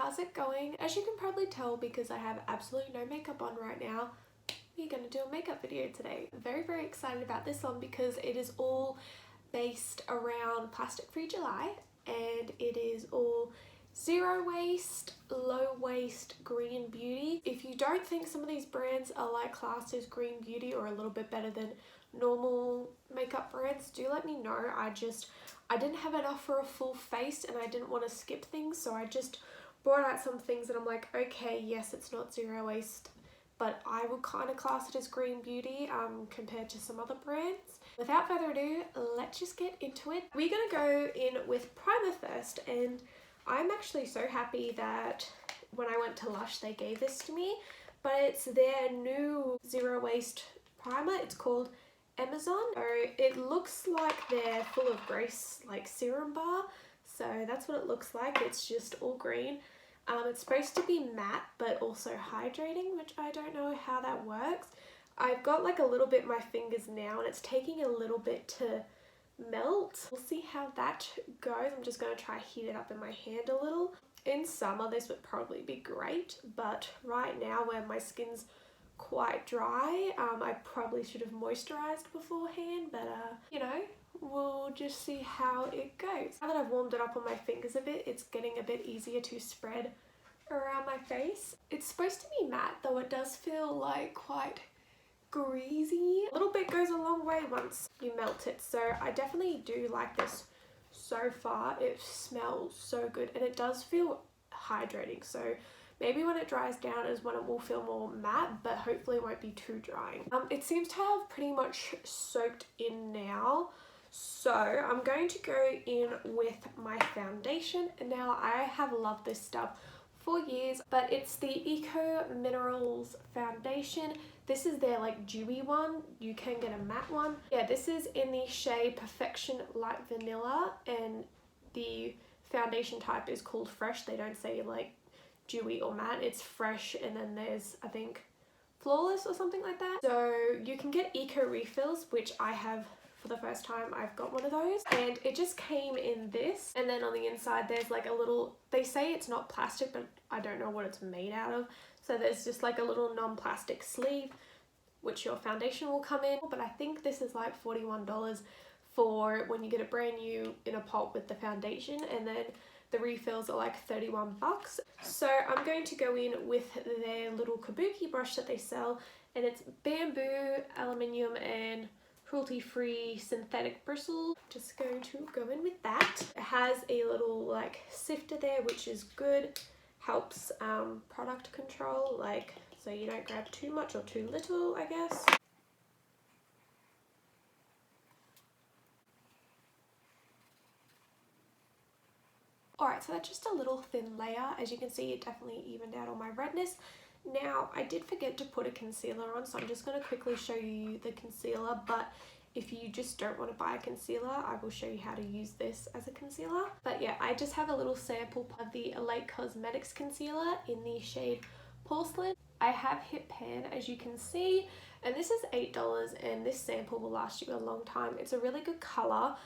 how's it going? As you can probably tell, because I have absolutely no makeup on right now, we're going to do a makeup video today. I'm very excited about this one because it is all based around Plastic Free July, and it is all zero waste, low waste green beauty. If you don't think some of these brands are like classed as green beauty or a little bit better than normal makeup brands, do let me know. I didn't have enough for a full face and I didn't want to skip things, so I just brought out some things that I'm like, okay, yes, it's not zero waste, but I would kind of class it as green beauty compared to some other brands. Without further ado, let's just get into it. We're gonna go in with primer first, and I'm actually so happy that when I went to Lush they gave this to me, but it's their new zero waste primer. It's called Amazon. So it looks like they're full of Grace like serum bar, so that's what it looks like. It's just all green. It's supposed to be matte but also hydrating, which I don't know how that works. I've got like a little bit in my fingers now and it's taking a little bit to melt. We'll see how that goes. I'm just going to try heat it up in my hand a little. In summer this would probably be great, but right now where my skin's quite dry, I probably should have moisturized beforehand, but you know, we'll just see how it goes. Now that I've warmed it up on my fingers a bit, it's getting a bit easier to spread around my face. It's supposed to be matte, though it does feel like quite greasy. A little bit goes a long way once you melt it, so I definitely do like this so far. It smells so good and it does feel hydrating, so maybe when it dries down is when it will feel more matte, but hopefully it won't be too drying. It seems to have pretty much soaked in now, so I'm going to go in with my foundation. And now I have loved this stuff for years, but it's the Eco Minerals foundation. This is their like dewy one. You can get a matte one. Yeah, this is in the shade Perfection Light Vanilla, and the foundation type is called Fresh. They don't say like dewy or matte, it's fresh, and then there's I think Flawless or something like that. So you can get eco refills, which I have for the first time. I've got one of those and it just came in this, and then on the inside there's like a little, they say it's not plastic but I don't know what it's made out of, so there's just like a little non-plastic sleeve which your foundation will come in, but I think this is like $41 for when you get it brand new in a pot with the foundation, and then the refills are like 31 bucks. So I'm going to go in with their little kabuki brush that they sell, and it's bamboo, aluminium and cruelty-free synthetic bristle. Just going to go in with that. It has a little like sifter there, which is good, helps product control, like so you don't grab too much or too little, I guess. Alright, so that's just a little thin layer. As you can see, it definitely evened out all my redness. Now, I did forget to put a concealer on, so I'm just going to quickly show you the concealer, but if you just don't want to buy a concealer, I will show you how to use this as a concealer. But yeah, I just have a little sample of the Elate Cosmetics concealer in the shade Porcelain. I have Hip Pan, as you can see, and this is $8, and this sample will last you a long time. It's a really good colour.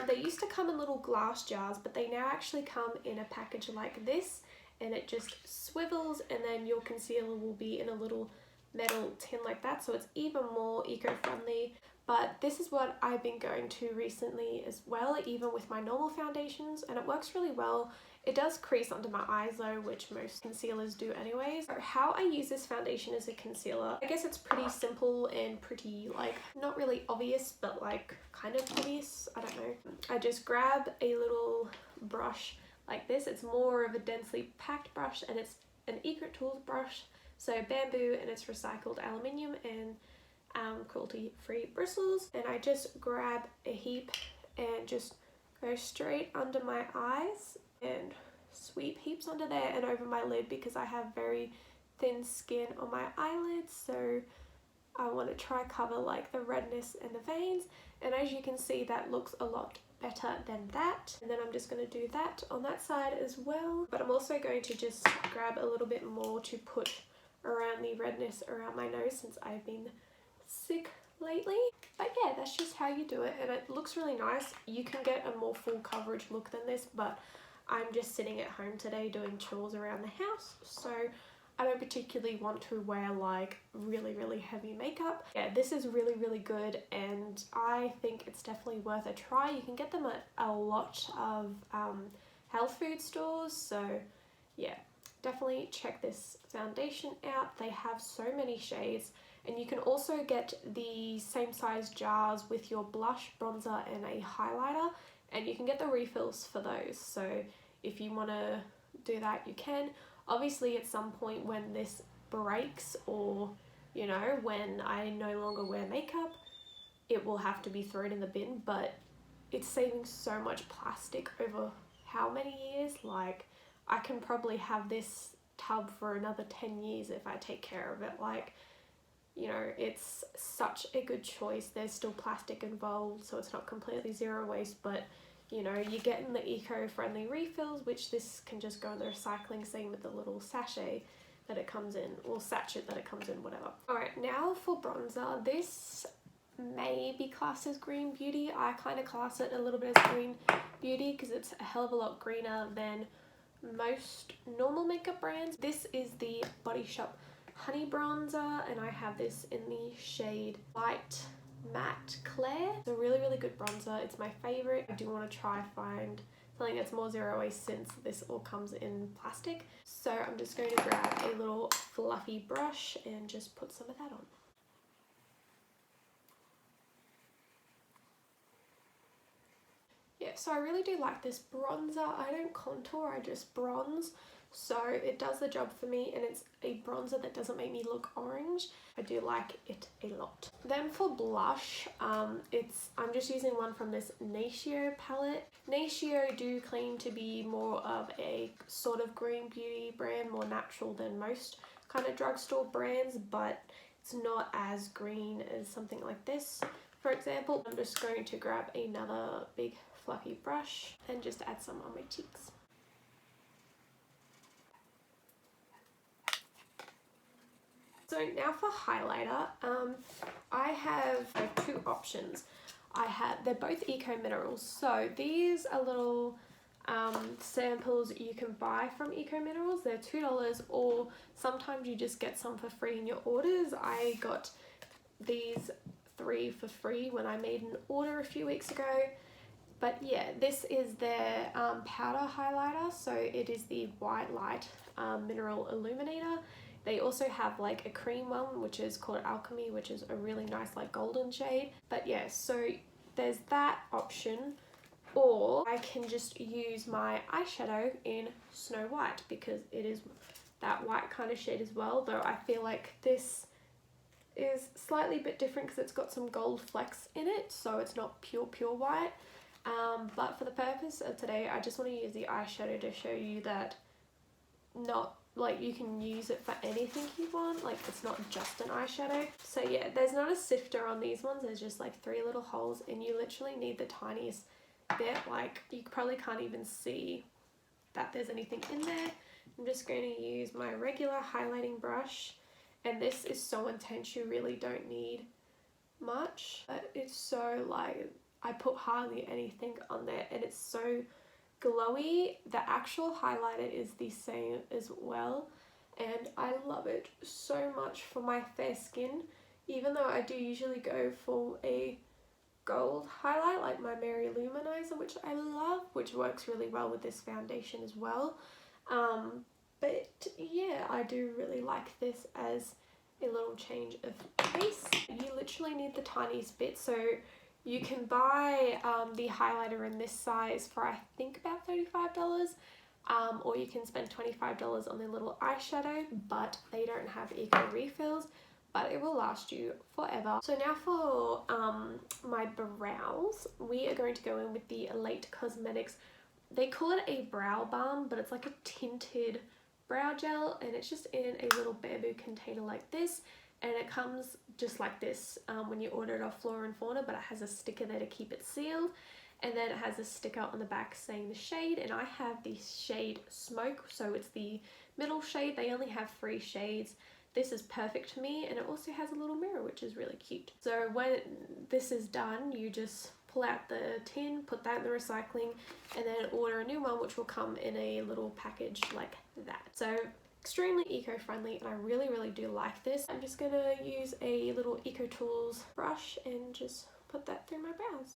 They used to come in little glass jars, but they now actually come in a package like this, and it just swivels, and then your concealer will be in a little metal tin like that, so it's even more eco-friendly. But this is what I've been going to recently as well, even with my normal foundations, and it works really well. It does crease under my eyes though, which most concealers do anyways. So how I use this foundation as a concealer, I guess it's pretty simple and pretty like not really obvious, but like kind of obvious, I don't know. I just grab a little brush like this. It's more of a densely packed brush, and it's an Eco Tools brush, so bamboo, and it's recycled aluminium and cruelty-free bristles, and I just grab a heap and just go straight under my eyes and sweep heaps under there and over my lid, because I have very thin skin on my eyelids, so I want to try cover like the redness and the veins, and as you can see that looks a lot better than that. And then I'm just going to do that on that side as well, but I'm also going to just grab a little bit more to put around the redness around my nose since I've been sick lately. But yeah, that's just how you do it, and it looks really nice. You can get a more full coverage look than this, but I'm just sitting at home today doing chores around the house, so I don't particularly want to wear like really heavy makeup. Yeah, this is really good, and I think it's definitely worth a try. You can get them at a lot of health food stores, so yeah, definitely check this foundation out. They have so many shades, and you can also get the same size jars with your blush, bronzer and a highlighter, and you can get the refills for those. So if you want to do that, you can. Obviously at some point when this breaks, or you know, when I no longer wear makeup, it will have to be thrown in the bin, but it's saving so much plastic over how many years? Like, I can probably have this tub for another 10 years if I take care of it. Like, you know, it's such a good choice. There's still plastic involved, so it's not completely zero waste, but you know, you're getting the eco-friendly refills, which this can just go in the recycling, same with the little sachet that it comes in, or sachet that it comes in, whatever. Alright, now for bronzer. This may be classed as green beauty. I kind of class it a little bit as green beauty because it's a hell of a lot greener than most normal makeup brands. This is the Body Shop Honey Bronzer, and I have this in the shade Light Matte Claire. It's a really good bronzer. It's my favorite. I do want to try find something that's more zero waste since this all comes in plastic. So I'm just going to grab a little fluffy brush and just put some of that on. Yeah, so I really do like this bronzer. I don't contour, I just bronze. So it does the job for me, and it's a bronzer that doesn't make me look orange. I do like it a lot. Then for blush, I'm just using one from this Natio palette. Natio do claim to be more of a sort of green beauty brand, more natural than most kind of drugstore brands, but it's not as green as something like this. For example, I'm just going to grab another big fluffy brush and just add some on my cheeks. So now for highlighter, I have two options. They're both Eco Minerals. So these are little samples you can buy from Eco Minerals. They're $2, or sometimes you just get some for free in your orders. I got these 3 for free when I made an order a few weeks ago. But yeah, this is their powder highlighter. So it is the White Light Mineral Illuminator. They also have like a cream one, which is called Alchemy, which is a really nice like golden shade. But yeah, so there's that option, or I can just use my eyeshadow in Snow White because it is that white kind of shade as well, though I feel like this is slightly a bit different because it's got some gold flecks in it, so it's not pure white. But for the purpose of today, I just want to use the eyeshadow to show you that not like you can use it for anything you want, like it's not just an eyeshadow. So yeah, there's not a sifter on these ones, there's just like 3 little holes, and you literally need the tiniest bit. Like you probably can't even see that there's anything in there. I'm just going to use my regular highlighting brush, and this is so intense, you really don't need much, but it's so like, I put hardly anything on there and it's so glowy. The actual highlighter is the same as well, and I love it so much for my fair skin, even though I do usually go for a gold highlight like my Mary Luminizer, which I love, which works really well with this foundation as well. But yeah, I do really like this as a little change of pace. You literally need the tiniest bit, so you can buy the highlighter in this size for I think about $35, or you can spend $25 on the little eyeshadow, but they don't have eco refills, but it will last you forever. So now for my brows, we are going to go in with the Elate Cosmetics. They call it a brow balm, but it's like a tinted brow gel, and it's just in a little bamboo container like this. And it comes just like this when you order it off Flora and Fauna, but it has a sticker there to keep it sealed. And then it has a sticker on the back saying the shade, and I have the shade Smoke, so it's the middle shade. They only have 3 shades. This is perfect for me, and it also has a little mirror, which is really cute. So when this is done, you just pull out the tin, put that in the recycling, and then order a new one which will come in a little package like that. So extremely eco-friendly, and I really do like this. I'm just gonna use a little Eco Tools brush and just put that through my brows.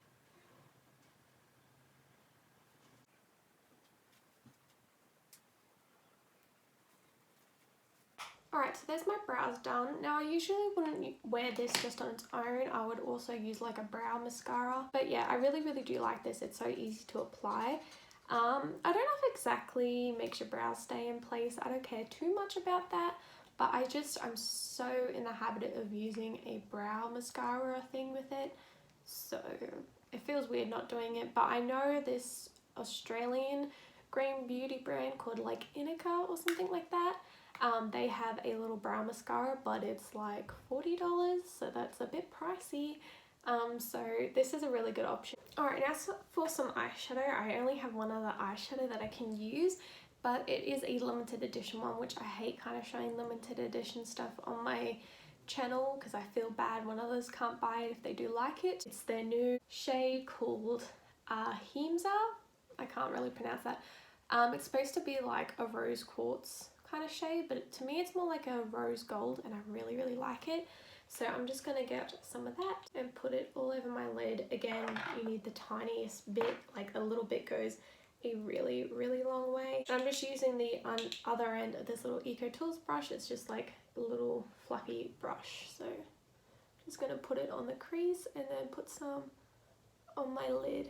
Alright, so there's my brows done. Now I usually wouldn't wear this just on its own. I would also use like a brow mascara. But yeah, I really do like this. It's so easy to apply. I don't know if it exactly makes your brows stay in place. I don't care too much about that. But I'm so in the habit of using a brow mascara thing with it. So it feels weird not doing it. But I know this Australian green beauty brand called like Inika or something like that. They have a little brow mascara, but it's like $40, so that's a bit pricey. So this is a really good option. Alright, now for some eyeshadow. I only have one other eyeshadow that I can use, but it is a limited edition one, which I hate kind of showing limited edition stuff on my channel because I feel bad when others can't buy it if they do like it. It's their new shade called Himza. I can't really pronounce that. It's supposed to be like a rose quartz kind of shade, but to me it's more like a rose gold, and I really like it. So I'm just gonna get some of that and put it all over my lid. Again, you need the tiniest bit, like a little bit goes a really long way. And I'm just using the other end of this little Eco Tools brush. It's just like a little fluffy brush. So just gonna put it on the crease and then put some on my lid.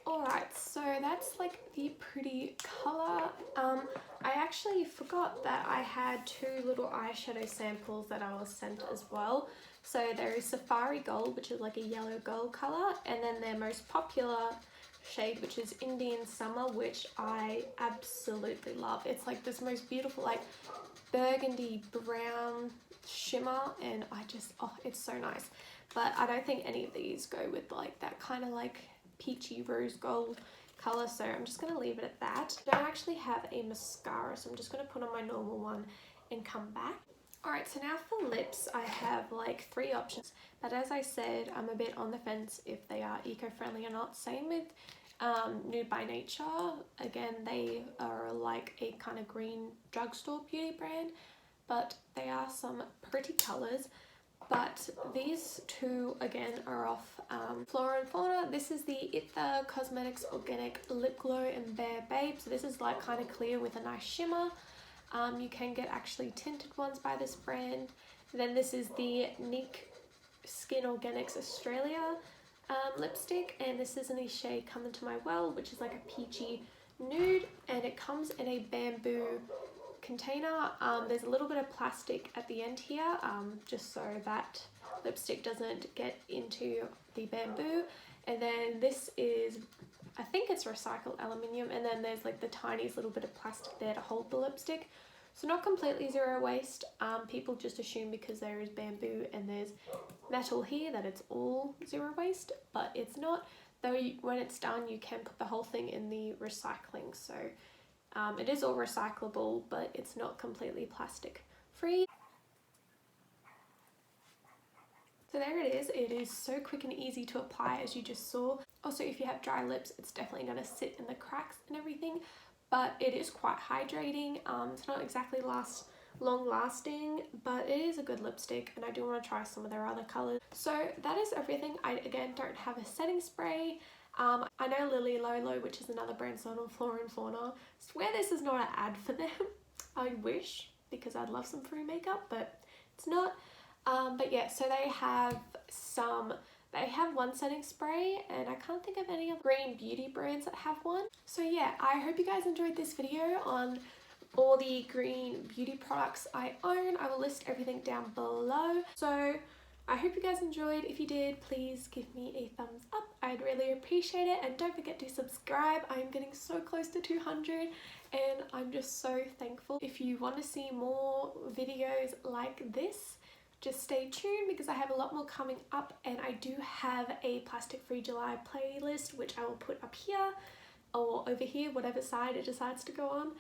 Alright, so that's like the pretty colour. I actually forgot that I had two little eyeshadow samples that I was sent as well. So there is Safari Gold, which is like a yellow gold colour, and then their most popular shade, which is Indian Summer, which I absolutely love. It's like this most beautiful like burgundy brown shimmer, and it's so nice. But I don't think any of these go with like that kind of like peachy rose gold colour, so I'm just going to leave it at that. I don't actually have a mascara, so I'm just going to put on my normal one and come back. Alright, so now for lips, I have like 3 options, but as I said, I'm a bit on the fence if they are eco-friendly or not. Same with Nude by Nature. Again, they are like a kind of green drugstore beauty brand, but they are some pretty colours. But these two again are off Flora and Fauna. This is the Itha Cosmetics Organic Lip Glow in Bare Babe. So this is like kind of clear with a nice shimmer. You can get actually tinted ones by this brand. Then this is the Nick Skin Organics Australia lipstick, and this is in the shade Come Into My Well, which is like a peachy nude, and it comes in a bamboo container. There's a little bit of plastic at the end here, just so that lipstick doesn't get into the bamboo. And then this is, I think it's recycled aluminium, and then there's like the tiniest little bit of plastic there to hold the lipstick. So not completely zero waste. People just assume because there is bamboo and there's metal here that it's all zero waste, but it's not. Though when it's done, you can put the whole thing in the recycling. So it is all recyclable, but it's not completely plastic free. So there it is. It is so quick and easy to apply, as you just saw. Also, if you have dry lips, it's definitely going to sit in the cracks and everything, but it is quite hydrating. It's not exactly long lasting, but it is a good lipstick, and I do want to try some of their other colours. So that is everything. I again don't have a setting spray. I know Lily Lolo, which is another brand sold on Flora and Fauna. I swear this is not an ad for them. I wish, because I'd love some free makeup, but it's not. But yeah, so they have one setting spray, and I can't think of any other green beauty brands that have one. So yeah, I hope you guys enjoyed this video on all the green beauty products I own. I will list everything down below. So I hope you guys enjoyed. If you did, please give me a thumbs up. I'd really appreciate it, and don't forget to subscribe. I'm getting so close to 200, and I'm just so thankful. If you want to see more videos like this, just stay tuned, because I have a lot more coming up, and I do have a Plastic Free July playlist, which I will put up here or over here, whatever side it decides to go on.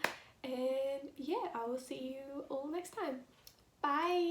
And yeah, I will see you all next time. Bye!